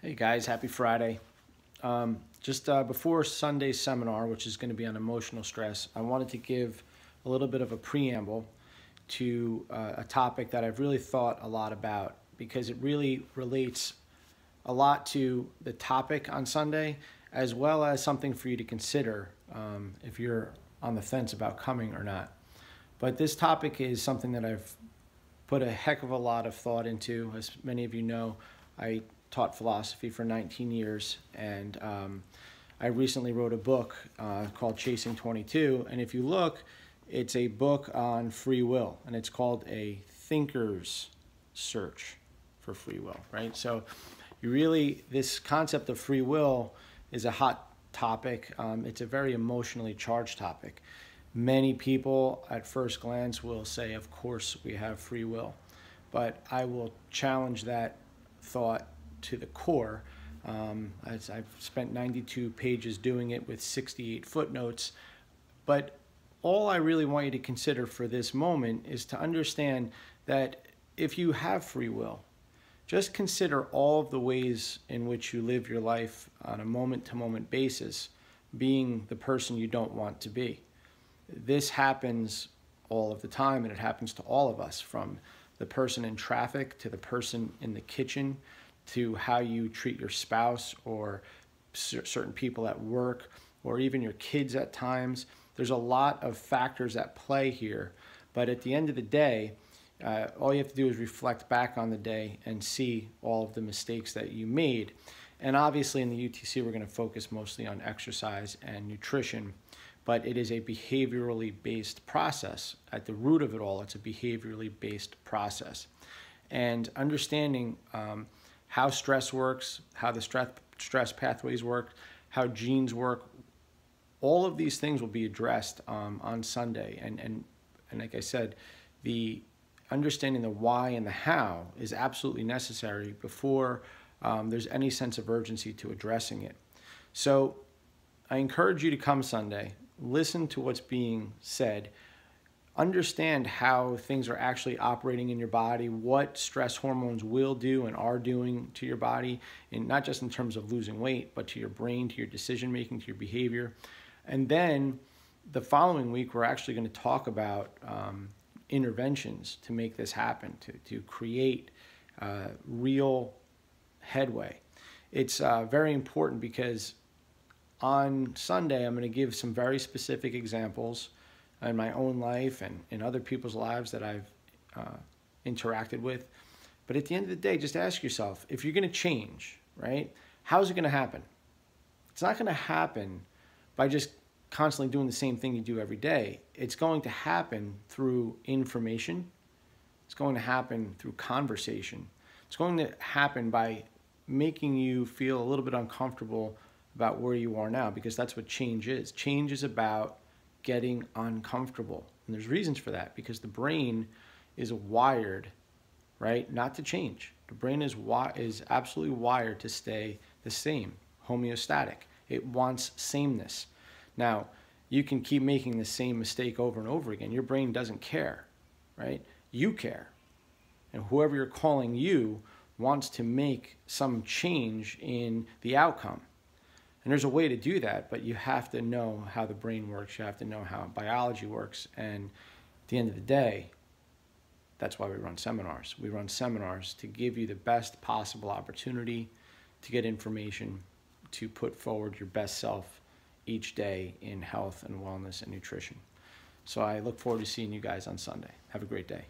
Hey guys, happy Friday. Just before Sunday's seminar, which is going to be on emotional stress, I wanted to give a little bit of a preamble to a topic that I've really thought a lot about because it really relates a lot to the topic on Sunday, as well as something for you to consider if you're on the fence about coming or not. But this topic is something that I've put a heck of a lot of thought into. As many of you know, I taught philosophy for 19 years, and I recently wrote a book called Chasing 22, and if you look, it's a book on free will, and it's called A Thinker's Search for Free Will, right? So this concept of free will is a hot topic. It's a very emotionally charged topic. Many people at first glance will say, of course we have free will, but I will challenge that thought to the core. As I've spent 92 pages doing it with 68 footnotes, but all I really want you to consider for this moment is to understand that if you have free will, just consider all of the ways in which you live your life on a moment-to-moment basis being the person you don't want to be. This happens all of the time, and it happens to all of us, from the person in traffic to the person in the kitchen, to how you treat your spouse or certain people at work, or even your kids at times. There's a lot of factors at play here, but at the end of the day, all you have to do is reflect back on the day and see all of the mistakes that you made. And obviously in the UTC, we're going to focus mostly on exercise and nutrition, but it is a behaviorally based process. At the root of it all, it's a behaviorally based process. And understanding how stress works, how the stress pathways work, how genes work, all of these things will be addressed on Sunday. And like I said, the understanding the why and the how is absolutely necessary before there's any sense of urgency to addressing it. So I encourage you to come Sunday, listen to what's being said, understand how things are actually operating in your body, what stress hormones will do and are doing to your body, and not just in terms of losing weight, but to your brain, to your decision making, to your behavior. And then the following week, we're actually going to talk about interventions to make this happen, to create real headway. It's very important because on Sunday, I'm going to give some very specific examples in my own life and in other people's lives that I've interacted with. But at the end of the day, just ask yourself, if you're going to change, right, how's it going to happen? It's not going to happen by just constantly doing the same thing you do every day. It's going to happen through information. It's going to happen through conversation. It's going to happen by making you feel a little bit uncomfortable about where you are now, because that's what change is. Change is about getting uncomfortable. And there's reasons for that, because the brain is wired, right, not to change. The brain is absolutely wired to stay the same, homeostatic. It wants sameness. Now, you can keep making the same mistake over and over again. Your brain doesn't care, right? You care. And whoever you're calling you wants to make some change in the outcome. And there's a way to do that, but you have to know how the brain works. You have to know how biology works. And at the end of the day, that's why we run seminars. We run seminars to give you the best possible opportunity to get information, to put forward your best self each day in health and wellness and nutrition. So I look forward to seeing you guys on Sunday. Have a great day.